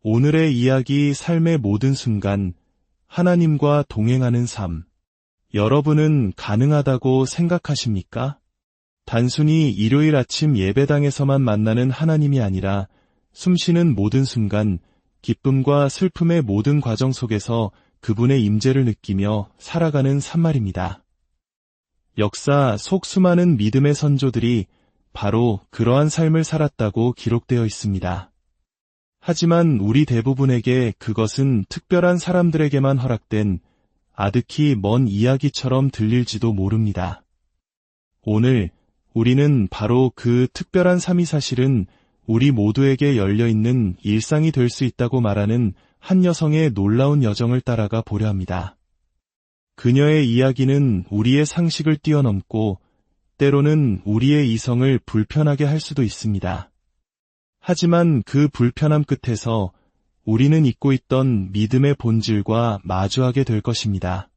오늘의 이야기 삶의 모든 순간, 하나님과 동행하는 삶. 여러분은 가능하다고 생각하십니까? 단순히 일요일 아침 예배당에서만 만나는 하나님이 아니라 숨쉬는 모든 순간, 기쁨과 슬픔의 모든 과정 속에서 그분의 임재를 느끼며 살아가는 삶 말입니다. 역사 속 수많은 믿음의 선조들이 바로 그러한 삶을 살았다고 기록되어 있습니다. 하지만 우리 대부분에게 그것은 특별한 사람들에게만 허락된 아득히 먼 이야기처럼 들릴지도 모릅니다. 오늘 우리는 바로 그 특별한 삶이 사실은 우리 모두에게 열려있는 일상이 될 수 있다고 말하는 한 여성의 놀라운 여정을 따라가 보려 합니다. 그녀의 이야기는 우리의 상식을 뛰어넘고 때로는 우리의 이성을 불편하게 할 수도 있습니다. 하지만 그 불편함 끝에서 우리는 잊고 있던 믿음의 본질과 마주하게 될 것입니다.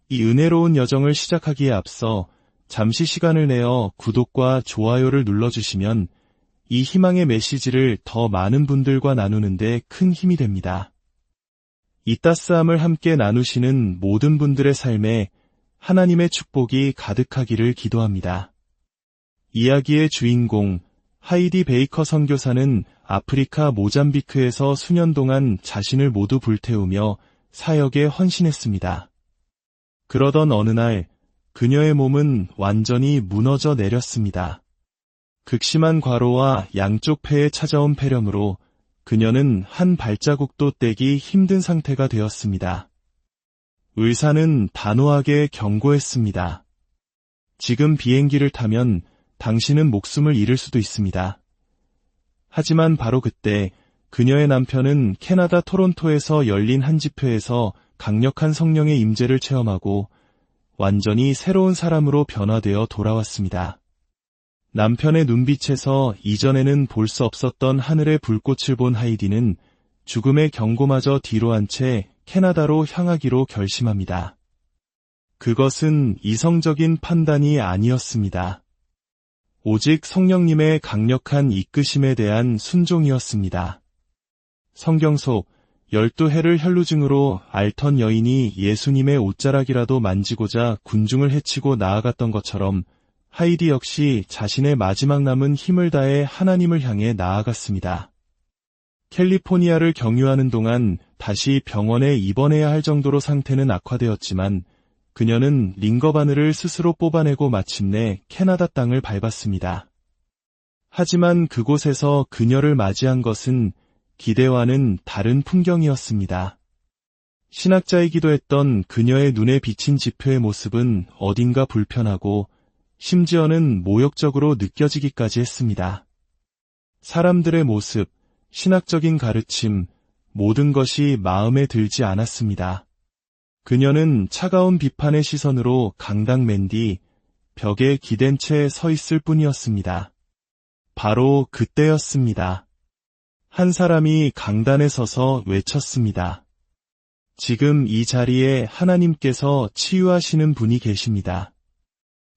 이 은혜로운 여정을 시작하기에 앞서 잠시 시간을 내어 구독과 좋아요를 눌러주시면 이 희망의 메시지를 더 많은 분들과 나누는데 큰 힘이 됩니다. 이 따스함을 함께 나누시는 모든 분들의 삶에 하나님의 축복이 가득하기를 기도합니다. 이야기의 주인공 하이디 베이커 선교사는 아프리카 모잠비크에서 수년 동안 자신을 모두 불태우며 사역에 헌신했습니다. 그러던 어느 날 그녀의 몸은 완전히 무너져 내렸습니다. 극심한 과로와 양쪽 폐에 찾아온 폐렴으로 그녀는 한 발자국도 떼기 힘든 상태가 되었습니다. 의사는 단호하게 경고했습니다. 지금 비행기를 타면 당신은 목숨을 잃을 수도 있습니다. 하지만 바로 그때 그녀의 남편은 캐나다 토론토에서 열린 한 집회에서 강력한 성령의 임재를 체험하고 완전히 새로운 사람으로 변화되어 돌아왔습니다. 남편의 눈빛에서 이전에는 볼 수 없었던 하늘의 불꽃을 본 하이디는 죽음의 경고마저 뒤로 한 채 캐나다로 향하기로 결심합니다. 그것은 이성적인 판단이 아니었습니다. 오직 성령님의 강력한 이끄심에 대한 순종이었습니다. 성경 속 12해를 혈루증으로 앓던 여인이 예수님의 옷자락이라도 만지고자 군중을 헤치고 나아갔던 것처럼 하이디 역시 자신의 마지막 남은 힘을 다해 하나님을 향해 나아갔습니다. 캘리포니아를 경유하는 동안 다시 병원에 입원해야 할 정도로 상태는 악화되었지만 그녀는 링거 바늘을 스스로 뽑아내고 마침내 캐나다 땅을 밟았습니다. 하지만 그곳에서 그녀를 맞이한 것은 기대와는 다른 풍경이었습니다. 신학자이기도 했던 그녀의 눈에 비친 지표의 모습은 어딘가 불편하고 심지어는 모욕적으로 느껴지기까지 했습니다. 사람들의 모습, 신학적인 가르침, 모든 것이 마음에 들지 않았습니다. 그녀는 차가운 비판의 시선으로 강당맨 뒤 벽에 기댄 채 서 있을 뿐이었습니다. 바로 그때였습니다. 한 사람이 강단에 서서 외쳤습니다. 지금 이 자리에 하나님께서 치유하시는 분이 계십니다.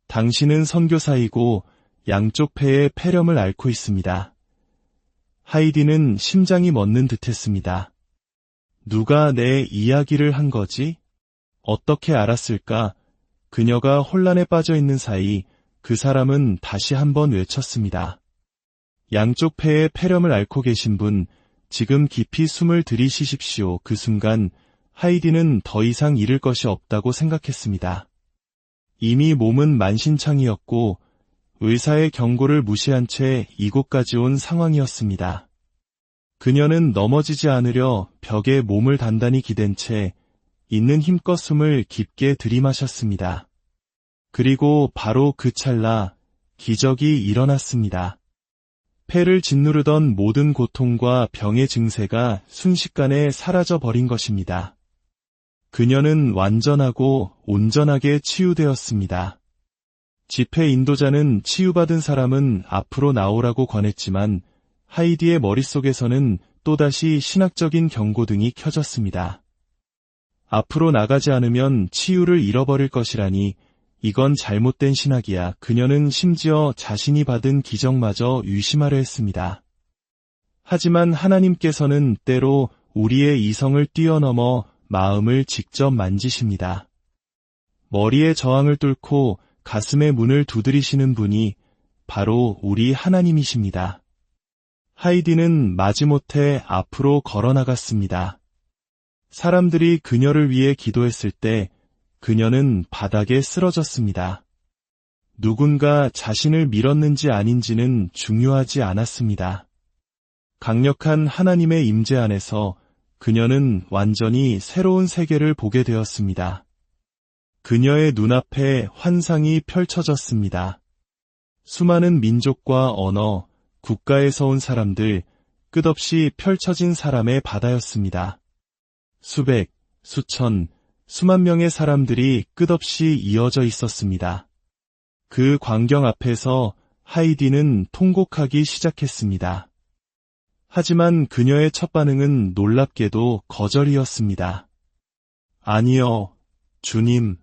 당신은 선교사이고 양쪽 폐에 폐렴을 앓고 있습니다. 하이디는 심장이 멎는 듯했습니다. 누가 내 이야기를 한 거지? 어떻게 알았을까? 그녀가 혼란에 빠져 있는 사이 그 사람은 다시 한번 외쳤습니다. 양쪽 폐에 폐렴을 앓고 계신 분, 지금 깊이 숨을 들이쉬십시오. 그 순간 하이디는 더 이상 잃을 것이 없다고 생각했습니다. 이미 몸은 만신창이었고 의사의 경고를 무시한 채 이곳까지 온 상황이었습니다. 그녀는 넘어지지 않으려 벽에 몸을 단단히 기댄 채 있는 힘껏 숨을 깊게 들이마셨습니다. 그리고 바로 그 찰나 기적이 일어났습니다. 폐를 짓누르던 모든 고통과 병의 증세가 순식간에 사라져버린 것입니다. 그녀는 완전하고 온전하게 치유되었습니다. 집회 인도자는 치유받은 사람은 앞으로 나오라고 권했지만 하이디의 머릿속에서는 또다시 신학적인 경고등이 켜졌습니다. 앞으로 나가지 않으면 치유를 잃어버릴 것이라니 이건 잘못된 신학이야. 그녀는 심지어 자신이 받은 기적마저 의심하려 했습니다. 하지만 하나님께서는 때로 우리의 이성을 뛰어넘어 마음을 직접 만지십니다. 머리의 저항을 뚫고 가슴의 문을 두드리시는 분이 바로 우리 하나님이십니다. 하이디는 마지못해 앞으로 걸어나갔습니다. 사람들이 그녀를 위해 기도했을 때 그녀는 바닥에 쓰러졌습니다. 누군가 자신을 밀었는지 아닌지는 중요하지 않았습니다. 강력한 하나님의 임재 안에서 그녀는 완전히 새로운 세계를 보게 되었습니다. 그녀의 눈앞에 환상이 펼쳐졌습니다. 수많은 민족과 언어, 국가에서 온 사람들, 끝없이 펼쳐진 사람의 바다였습니다. 수백, 수천, 수만 명의 사람들이 끝없이 이어져 있었습니다. 그 광경 앞에서 하이디는 통곡하기 시작했습니다. 하지만 그녀의 첫 반응은 놀랍게도 거절이었습니다. 아니요, 주님.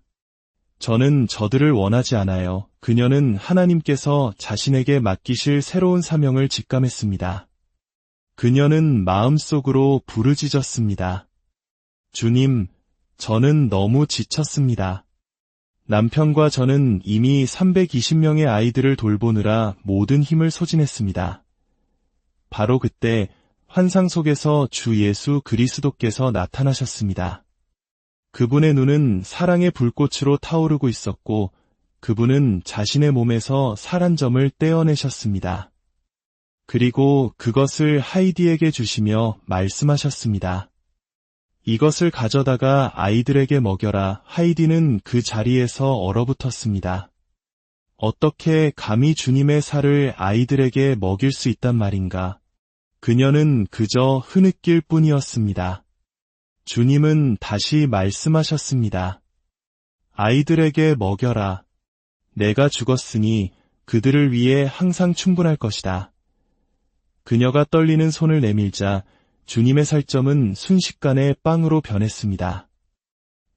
저는 저들을 원하지 않아요. 그녀는 하나님께서 자신에게 맡기실 새로운 사명을 직감했습니다. 그녀는 마음속으로 부르짖었습니다. 주님, 저는 너무 지쳤습니다. 남편과 저는 이미 320명의 아이들을 돌보느라 모든 힘을 소진했습니다. 바로 그때 환상 속에서 주 예수 그리스도께서 나타나셨습니다. 그분의 눈은 사랑의 불꽃으로 타오르고 있었고 그분은 자신의 몸에서 살 한 점을 떼어내셨습니다. 그리고 그것을 하이디에게 주시며 말씀하셨습니다. 이것을 가져다가 아이들에게 먹여라. 하이디는 그 자리에서 얼어붙었습니다. 어떻게 감히 주님의 살을 아이들에게 먹일 수 있단 말인가? 그녀는 그저 흐느낄 뿐이었습니다. 주님은 다시 말씀하셨습니다. 아이들에게 먹여라. 내가 죽었으니 그들을 위해 항상 충분할 것이다. 그녀가 떨리는 손을 내밀자 주님의 살점은 순식간에 빵으로 변했습니다.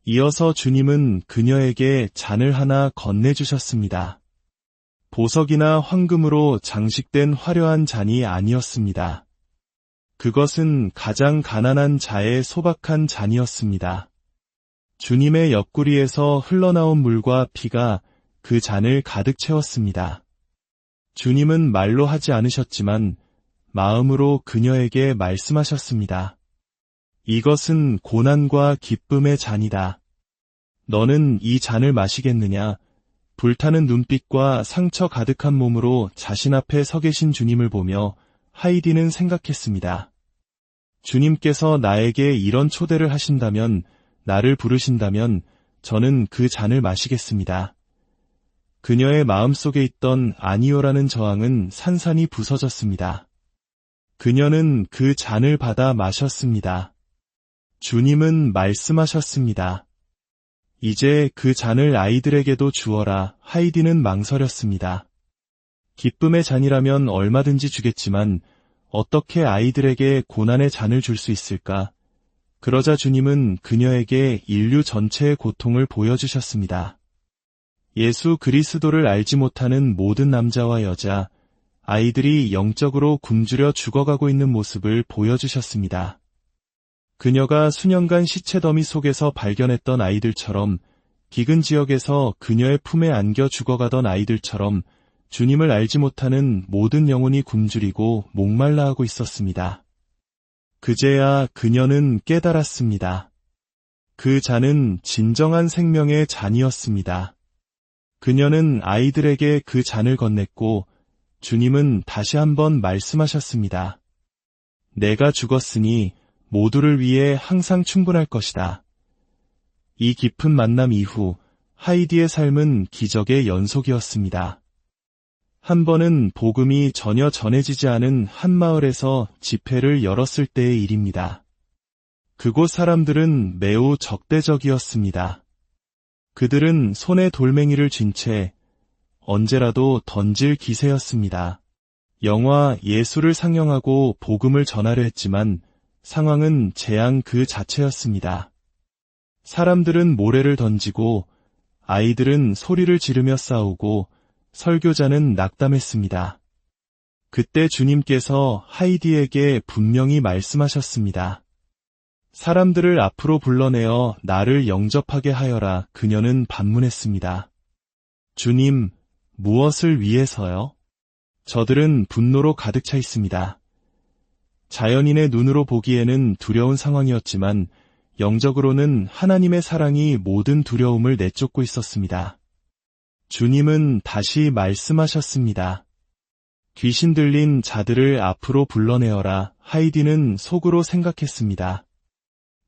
이어서 주님은 그녀에게 잔을 하나 건네주셨습니다. 보석이나 황금으로 장식된 화려한 잔이 아니었습니다. 그것은 가장 가난한 자의 소박한 잔이었습니다. 주님의 옆구리에서 흘러나온 물과 피가 그 잔을 가득 채웠습니다. 주님은 말로 하지 않으셨지만 마음으로 그녀에게 말씀하셨습니다. 이것은 고난과 기쁨의 잔이다. 너는 이 잔을 마시겠느냐? 불타는 눈빛과 상처 가득한 몸으로 자신 앞에 서 계신 주님을 보며 하이디는 생각했습니다. 주님께서 나에게 이런 초대를 하신다면, 나를 부르신다면 저는 그 잔을 마시겠습니다. 그녀의 마음속에 있던 아니요라는 저항은 산산이 부서졌습니다. 그녀는 그 잔을 받아 마셨습니다. 주님은 말씀하셨습니다. 이제 그 잔을 아이들에게도 주어라. 하이디는 망설였습니다. 기쁨의 잔이라면 얼마든지 주겠지만 어떻게 아이들에게 고난의 잔을 줄 수 있을까? 그러자 주님은 그녀에게 인류 전체의 고통을 보여주셨습니다. 예수 그리스도를 알지 못하는 모든 남자와 여자, 아이들이 영적으로 굶주려 죽어가고 있는 모습을 보여주셨습니다. 그녀가 수년간 시체 더미 속에서 발견했던 아이들처럼, 기근 지역에서 그녀의 품에 안겨 죽어가던 아이들처럼 주님을 알지 못하는 모든 영혼이 굶주리고 목말라 하고 있었습니다. 그제야 그녀는 깨달았습니다. 그 잔은 진정한 생명의 잔이었습니다. 그녀는 아이들에게 그 잔을 건넸고 주님은 다시 한번 말씀하셨습니다. 내가 죽었으니 모두를 위해 항상 충분할 것이다. 이 깊은 만남 이후 하이디의 삶은 기적의 연속이었습니다. 한 번은 복음이 전혀 전해지지 않은 한 마을에서 집회를 열었을 때의 일입니다. 그곳 사람들은 매우 적대적이었습니다. 그들은 손에 돌멩이를 쥔 채 언제라도 던질 기세였습니다. 영화 예수를 상영하고 복음을 전하려 했지만 상황은 재앙 그 자체였습니다. 사람들은 모래를 던지고 아이들은 소리를 지르며 싸우고 설교자는 낙담했습니다. 그때 주님께서 하이디에게 분명히 말씀하셨습니다. 사람들을 앞으로 불러내어 나를 영접하게 하여라. 그녀는 반문했습니다. 주님, 무엇을 위해서요? 저들은 분노로 가득 차 있습니다. 자연인의 눈으로 보기에는 두려운 상황이었지만 영적으로는 하나님의 사랑이 모든 두려움을 내쫓고 있었습니다. 주님은 다시 말씀하셨습니다. 귀신 들린 자들을 앞으로 불러내어라. 하이디는 속으로 생각했습니다.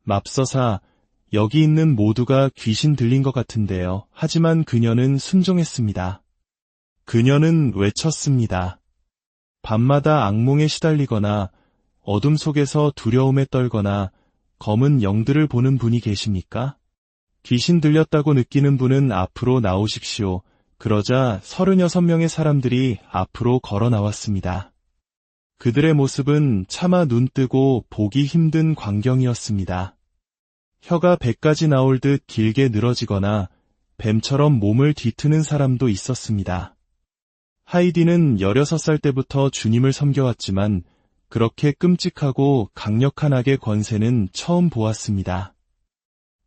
맙소사, 여기 있는 모두가 귀신 들린 것 같은데요. 하지만 그녀는 순종했습니다. 그녀는 외쳤습니다. 밤마다 악몽에 시달리거나 어둠 속에서 두려움에 떨거나 검은 영들을 보는 분이 계십니까? 귀신 들렸다고 느끼는 분은 앞으로 나오십시오. 그러자 36명의 사람들이 앞으로 걸어 나왔습니다. 그들의 모습은 차마 눈뜨고 보기 힘든 광경이었습니다. 혀가 배까지 나올 듯 길게 늘어지거나 뱀처럼 몸을 뒤트는 사람도 있었습니다. 하이디는 16살 때부터 주님을 섬겨왔지만 그렇게 끔찍하고 강력한 악의 권세는 처음 보았습니다.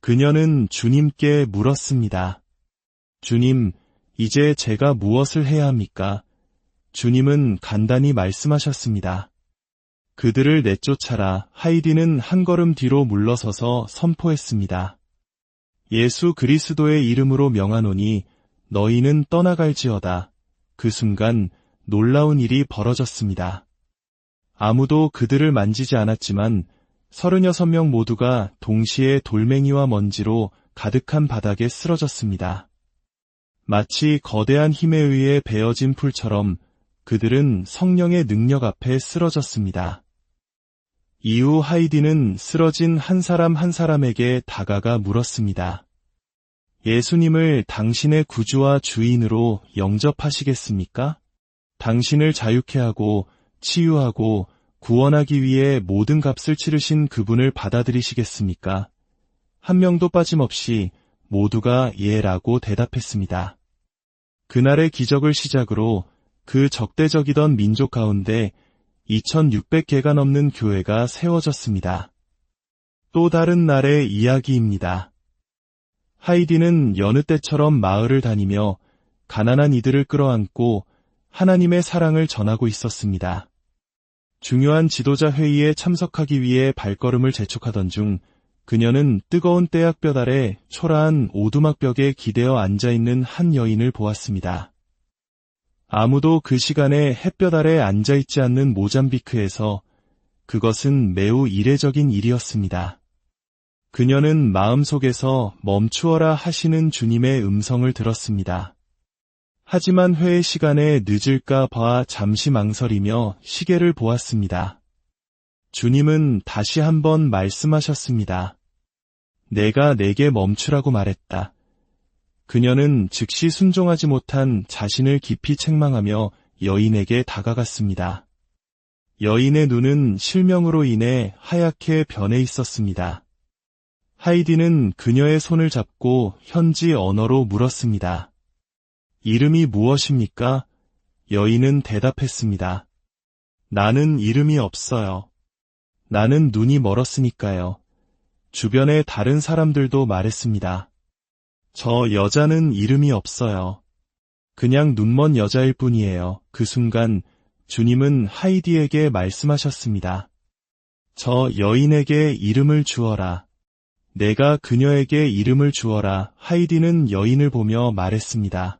그녀는 주님께 물었습니다. 주님, 이제 제가 무엇을 해야 합니까? 주님은 간단히 말씀하셨습니다. 그들을 내쫓아라. 하이디는 한 걸음 뒤로 물러서서 선포했습니다. 예수 그리스도의 이름으로 명하노니 너희는 떠나갈지어다. 그 순간 놀라운 일이 벌어졌습니다. 아무도 그들을 만지지 않았지만 36명 모두가 동시에 돌멩이와 먼지로 가득한 바닥에 쓰러졌습니다. 마치 거대한 힘에 의해 베어진 풀처럼 그들은 성령의 능력 앞에 쓰러졌습니다. 이후 하이디는 쓰러진 한 사람 한 사람에게 다가가 물었습니다. 예수님을 당신의 구주와 주인으로 영접하시겠습니까? 당신을 자유케 하고 치유하고 구원하기 위해 모든 값을 치르신 그분을 받아들이시겠습니까? 한 명도 빠짐없이 모두가 예라고 대답했습니다. 그날의 기적을 시작으로 그 적대적이던 민족 가운데 2600개가 넘는 교회가 세워졌습니다. 또 다른 날의 이야기입니다. 하이디는 여느 때처럼 마을을 다니며 가난한 이들을 끌어안고 하나님의 사랑을 전하고 있었습니다. 중요한 지도자 회의에 참석하기 위해 발걸음을 재촉하던 중 그녀는 뜨거운 떼약볕 아래 초라한 오두막벽에 기대어 앉아있는 한 여인을 보았습니다. 아무도 그 시간에 햇볕 아래 앉아있지 않는 모잠비크에서 그것은 매우 이례적인 일이었습니다. 그녀는 마음속에서 멈추어라 하시는 주님의 음성을 들었습니다. 하지만 회의 시간에 늦을까 봐 잠시 망설이며 시계를 보았습니다. 주님은 다시 한번 말씀하셨습니다. 내가 내게 멈추라고 말했다. 그녀는 즉시 순종하지 못한 자신을 깊이 책망하며 여인에게 다가갔습니다. 여인의 눈은 실명으로 인해 하얗게 변해 있었습니다. 하이디는 그녀의 손을 잡고 현지 언어로 물었습니다. 이름이 무엇입니까? 여인은 대답했습니다. 나는 이름이 없어요. 나는 눈이 멀었으니까요. 주변의 다른 사람들도 말했습니다. 저 여자는 이름이 없어요. 그냥 눈먼 여자일 뿐이에요. 그 순간 주님은 하이디에게 말씀하셨습니다. 저 여인에게 이름을 주어라. 내가 그녀에게 이름을 주어라. 하이디는 여인을 보며 말했습니다.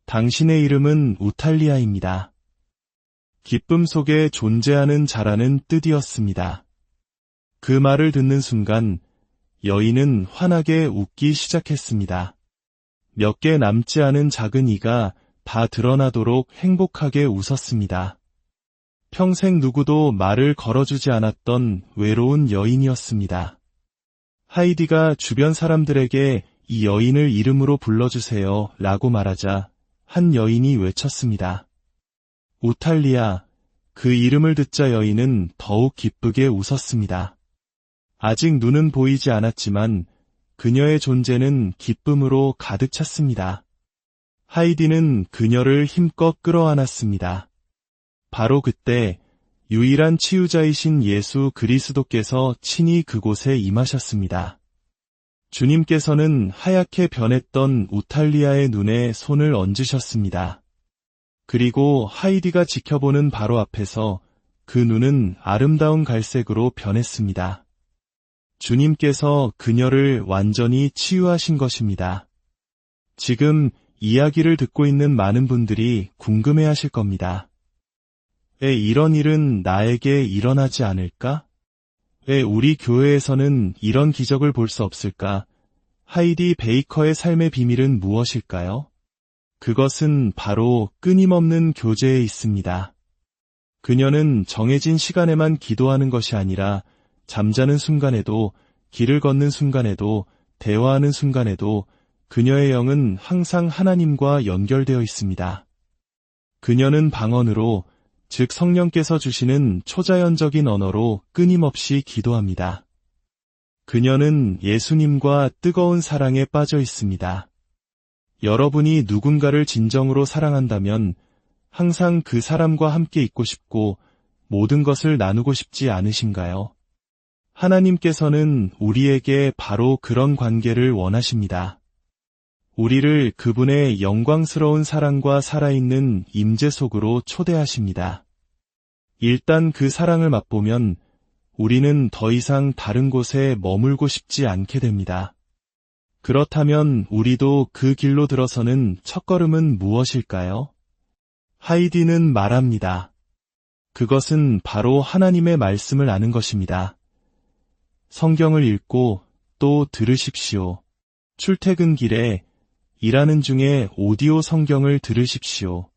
당신의 이름은 우탈리아입니다. 기쁨 속에 존재하는 자라는 뜻이었습니다. 그 말을 듣는 순간 여인은 환하게 웃기 시작했습니다. 몇 개 남지 않은 작은 이가 다 드러나도록 행복하게 웃었습니다. 평생 누구도 말을 걸어주지 않았던 외로운 여인이었습니다. 하이디가 주변 사람들에게 이 여인을 이름으로 불러주세요 라고 말하자 한 여인이 외쳤습니다. 우탈리아. 그 이름을 듣자 여인은 더욱 기쁘게 웃었습니다. 아직 눈은 보이지 않았지만 그녀의 존재는 기쁨으로 가득 찼습니다. 하이디는 그녀를 힘껏 끌어안았습니다. 바로 그때 유일한 치유자이신 예수 그리스도께서 친히 그곳에 임하셨습니다. 주님께서는 하얗게 변했던 우탈리아의 눈에 손을 얹으셨습니다. 그리고 하이디가 지켜보는 바로 앞에서 그 눈은 아름다운 갈색으로 변했습니다. 주님께서 그녀를 완전히 치유하신 것입니다. 지금 이야기를 듣고 있는 많은 분들이 궁금해하실 겁니다. 왜 이런 일은 나에게 일어나지 않을까? 왜 우리 교회에서는 이런 기적을 볼 수 없을까? 하이디 베이커의 삶의 비밀은 무엇일까요? 그것은 바로 끊임없는 교제에 있습니다. 그녀는 정해진 시간에만 기도하는 것이 아니라 잠자는 순간에도, 길을 걷는 순간에도, 대화하는 순간에도 그녀의 영은 항상 하나님과 연결되어 있습니다. 그녀는 방언으로, 즉 성령께서 주시는 초자연적인 언어로 끊임없이 기도합니다. 그녀는 예수님과 뜨거운 사랑에 빠져 있습니다. 여러분이 누군가를 진정으로 사랑한다면 항상 그 사람과 함께 있고 싶고 모든 것을 나누고 싶지 않으신가요? 하나님께서는 우리에게 바로 그런 관계를 원하십니다. 우리를 그분의 영광스러운 사랑과 살아있는 임재 속으로 초대하십니다. 일단 그 사랑을 맛보면 우리는 더 이상 다른 곳에 머물고 싶지 않게 됩니다. 그렇다면 우리도 그 길로 들어서는 첫걸음은 무엇일까요? 하이디는 말합니다. 그것은 바로 하나님의 말씀을 아는 것입니다. 성경을 읽고 또 들으십시오. 출퇴근길에, 일하는 중에 오디오 성경을 들으십시오.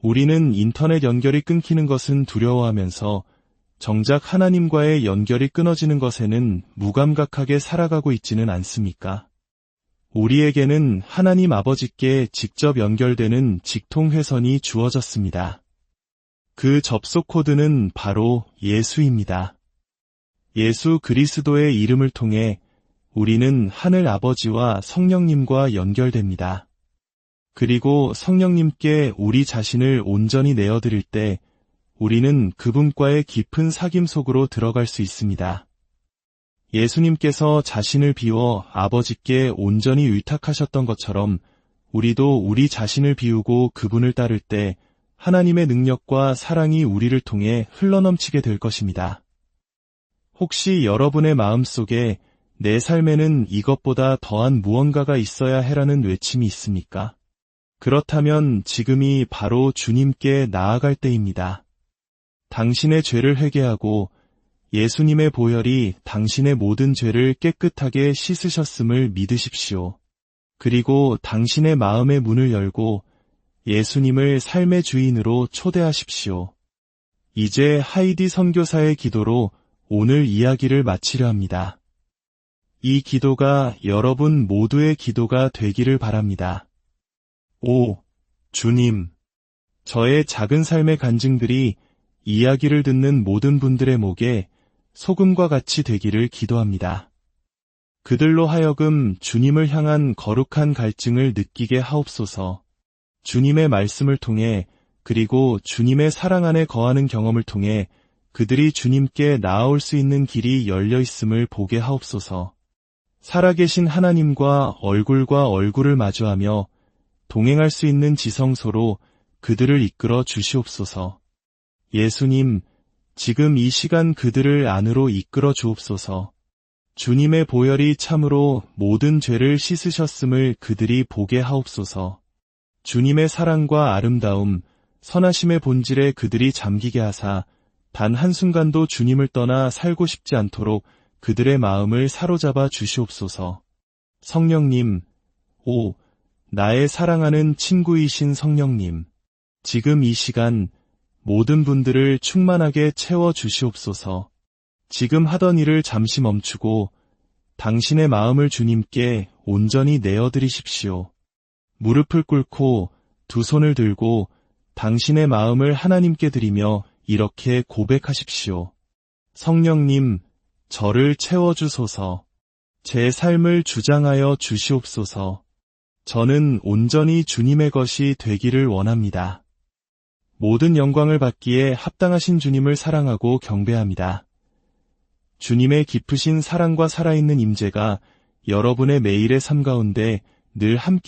우리는 인터넷 연결이 끊기는 것은 두려워하면서 정작 하나님과의 연결이 끊어지는 것에는 무감각하게 살아가고 있지는 않습니까? 우리에게는 하나님 아버지께 직접 연결되는 직통회선이 주어졌습니다. 그 접속 코드는 바로 예수입니다. 예수 그리스도의 이름을 통해 우리는 하늘 아버지와 성령님과 연결됩니다. 그리고 성령님께 우리 자신을 온전히 내어드릴 때 우리는 그분과의 깊은 사귐 속으로 들어갈 수 있습니다. 예수님께서 자신을 비워 아버지께 온전히 의탁하셨던 것처럼 우리도 우리 자신을 비우고 그분을 따를 때 하나님의 능력과 사랑이 우리를 통해 흘러넘치게 될 것입니다. 혹시 여러분의 마음속에 내 삶에는 이것보다 더한 무언가가 있어야 해라는 외침이 있습니까? 그렇다면 지금이 바로 주님께 나아갈 때입니다. 당신의 죄를 회개하고 예수님의 보혈이 당신의 모든 죄를 깨끗하게 씻으셨음을 믿으십시오. 그리고 당신의 마음의 문을 열고 예수님을 삶의 주인으로 초대하십시오. 이제 하이디 선교사의 기도로 오늘 이야기를 마치려 합니다. 이 기도가 여러분 모두의 기도가 되기를 바랍니다. 오, 주님, 저의 작은 삶의 간증들이 이야기를 듣는 모든 분들의 목에 소금과 같이 되기를 기도합니다. 그들로 하여금 주님을 향한 거룩한 갈증을 느끼게 하옵소서. 주님의 말씀을 통해 그리고 주님의 사랑 안에 거하는 경험을 통해 그들이 주님께 나아올 수 있는 길이 열려 있음을 보게 하옵소서. 살아계신 하나님과 얼굴과 얼굴을 마주하며 동행할 수 있는 지성소로 그들을 이끌어 주시옵소서. 예수님, 지금 이 시간 그들을 안으로 이끌어 주옵소서. 주님의 보혈이 참으로 모든 죄를 씻으셨음을 그들이 보게 하옵소서. 주님의 사랑과 아름다움, 선하심의 본질에 그들이 잠기게 하사 단 한순간도 주님을 떠나 살고 싶지 않도록 그들의 마음을 사로잡아 주시옵소서. 성령님, 오, 나의 사랑하는 친구이신 성령님, 지금 이 시간 모든 분들을 충만하게 채워 주시옵소서. 지금 하던 일을 잠시 멈추고 당신의 마음을 주님께 온전히 내어드리십시오. 무릎을 꿇고 두 손을 들고 당신의 마음을 하나님께 드리며 이렇게 고백하십시오. 성령님, 저를 채워주소서. 제 삶을 주장하여 주시옵소서. 저는 온전히 주님의 것이 되기를 원합니다. 모든 영광을 받기에 합당하신 주님을 사랑하고 경배합니다. 주님의 깊으신 사랑과 살아있는 임재가 여러분의 매일의 삶 가운데 늘 함께